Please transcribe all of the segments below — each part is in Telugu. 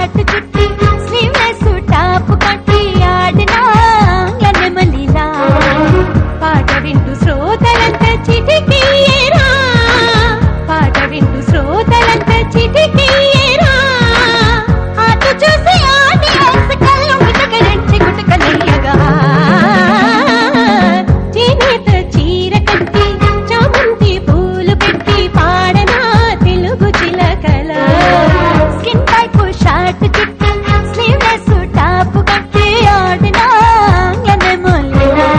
షార్ట్ చుట్టి స్లీవ్లెస్ టాప్ కట్టి ఆడినా ఎన్నెమలిలా పాట వింటూ శ్రోతలంతా చిటికేరా పాట వింటూ శ్రోతలంతా చిటికేరా అటు చూసి ఆడియన్స్ కళ్ళు మిటకరించి గుటకలయ్యగా చేనేత చీర కట్టి చామంతి పూలు పెట్టి పాడనా తెలుగు చిలకల స్కిన్ టైప్ షార్ట్ చుట్టి స్లీవ్లెస్ టాప్ కట్టి ఆడినా ఎన్నెమలిలా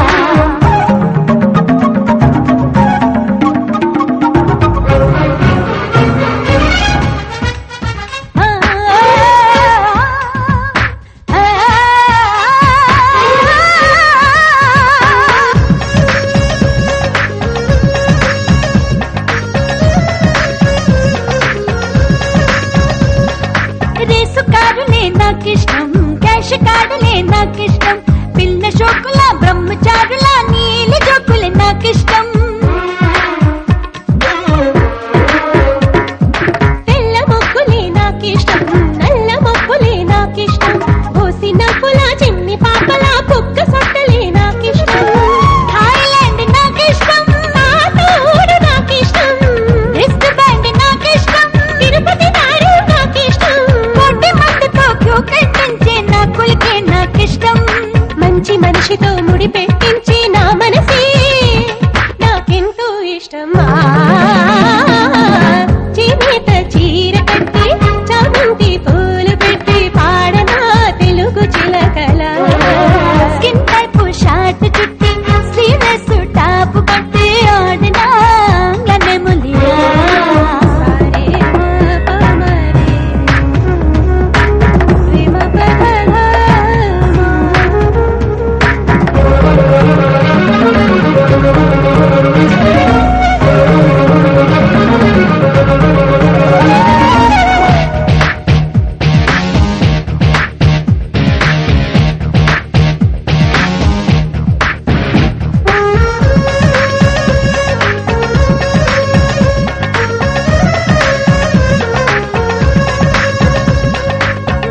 రేసు కారులే నాకిష్టం క్యాష్ కార్డులే నాకిష్టం పిల్ల షోకుల బ్రహ్మచారుల నీలి జోకులే నాకిష్టం తెల్ల మొక్కులే నాకిష్టం నల్ల మొక్కులే నాకిష్టం పోసిన పుల చిన్ని పాపల కుక్క సొట్టలే నాకిష్టం థాయిలాండ్ నాకిష్టం నాటూరు నాకిష్టం రిస్ట్ బ్యాండ్ నాకిష్టం తిరుపతి నాడు నాకిష్టం కోటి మందితో క్యూ కట్టించే నా కులికే నాకిష్టం మంచి మనిషితో ముడి పెట్టించి నా మనసే నాకెంతో ఇష్టం చేనేత చీర కట్టి చామంతి పూలు పెట్టి పాడనా తెలుగు చిలకల స్కిన్ టైప్ షార్ట్ చుట్టి స్లీవ్లెస్ టాప్ కట్టి ఆడినా ఎన్నెమలిలా సారే పమరే ప్రేమ పదలా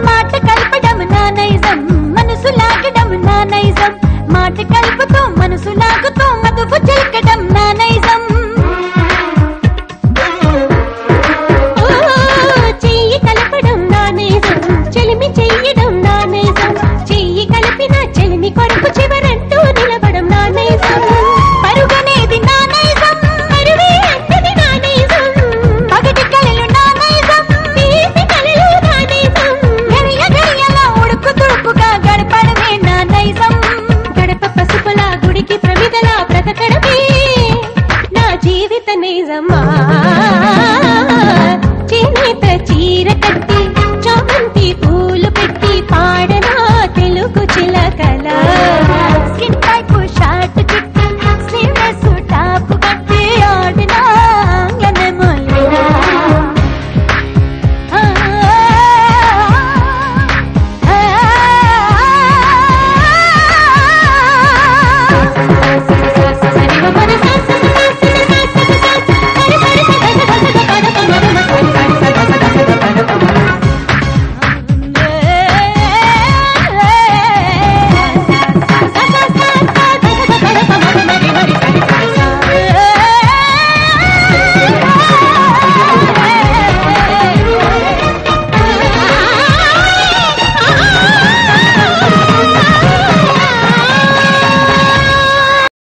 మాట కలపడం నా నైజం మనసు లాగడం